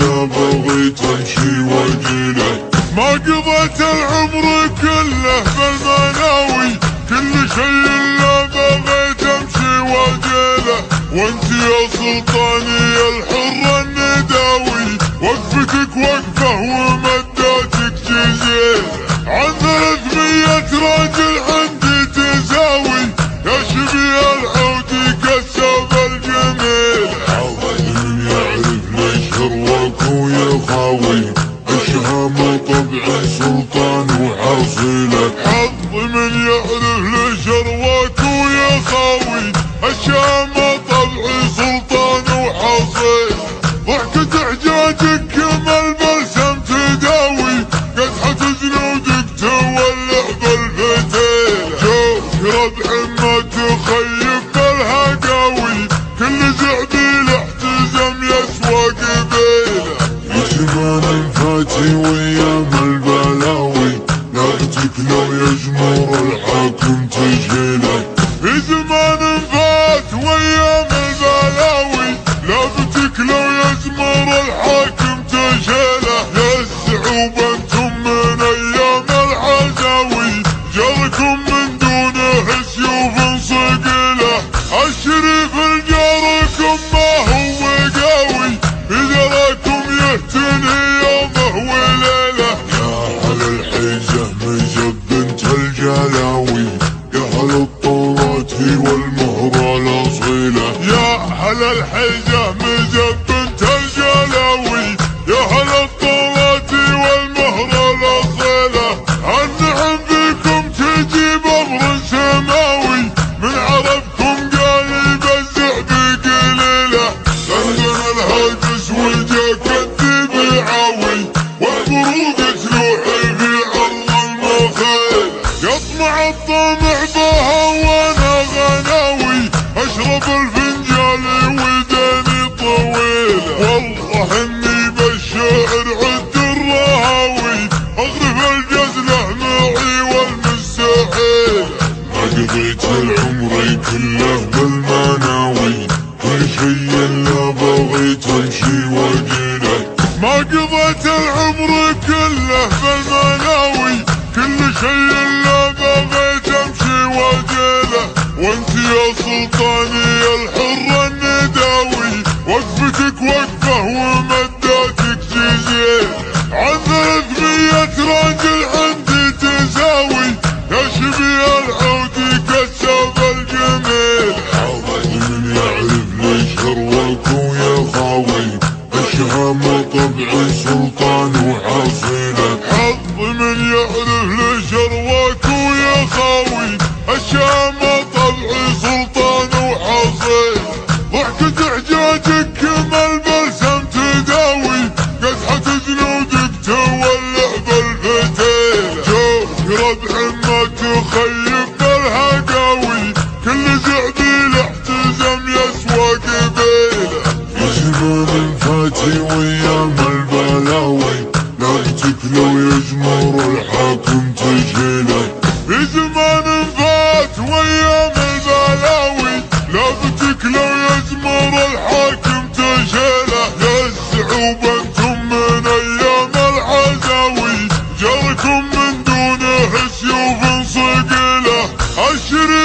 الا بغيت امشي واجيله. ما قضيت العمر كله بالمناوي، كل شيء الا بغيت امشي واجيله. وانت يا سلطاني الحر النداوي، وقفتك وقفه ومداتك جزيله. عن 300 راجل عندي تساوي، يا شبيه العود كسب الجميل. من يعرف ليش هرواك ويخاوي، الشهامة طبع سلطان وحاصله. حظ من يعرف ليش هرواك ويخاوي، الشهامة طبع سلطان وحاصله. ضحكة حجاجك كما البلسم تداوي، قدحة جنودك تولع بالفتيل. جوك ربع ما تخيب بالهقاوي، كل زعبيل احتزم يسوى قبيله. في زمان فاتي وايام البلاوي، لابتك لو يجمر الحاكم تجهيله. في زمان فات وايام البلاوي، لابتك لو يجمر الحاكم تجهيله. يا السعوب انتم من ايام العزاوي، جركم من دونه سيوف صقيله. الشريف الجاركم ما هو قوي، اذا راكم يهتني يومه وليله. يا اهل الحيزه مجد بنت الجلاوي، يا اهل الطورات والمهره الاصيله. يا اهل الحيزه مجد بنت الجلاوي، يا اهل الطورات والمهره الاصيله. النعم بكم تجيب امر سماوي، من عربكم قالب الزعب قليله. عندنا الهاجس وجاك الدب عاوي، والبروق تلوحي في عرض المخيل. يطمع الطمع بها وانا غناوي، اشرب الفنجال وداني طويله. والله اني بالشعر عد الرهاوي، اغرف الجزله معي والمستحيل. ما قضيت العمر كله بالمناوي، كل شيء الا بغيت امشي واجيله. ما قضيت العمر كله بالمناوي، كل شيء الا بغيت امشي واجيله. وانت يا سلطاني الحر النداوي، وقفتك وقفه ومداتك جزيل. عن 300 راجل عندي تساوي، يا شبيه العود كسب الجميل. من يعرف ليش هرواك ويخاوي، الشهامة طبع سلطان وحاصله. حظ من يعرف ليش هرواك ويخاوي، الشهامة طبع سلطان وحاصله. ضحكة حجاجك كما البلسم تداوي، قدحة جنودك تولع بالفتيل. جوك ربع ما تخيب بالهقاوي، كل زعبيل احتزم يسوى قبيله. في زمان فاتي وايام البلاوي، لابتك لو يجمر الحاكم تجهيله. في زمان فات وايام البلاوي، لابتك لو يجمر الحاكم تجهيله. يا السعوب انتم من ايام العزاوي، جركم من دونه سيوف صقيله. الشريف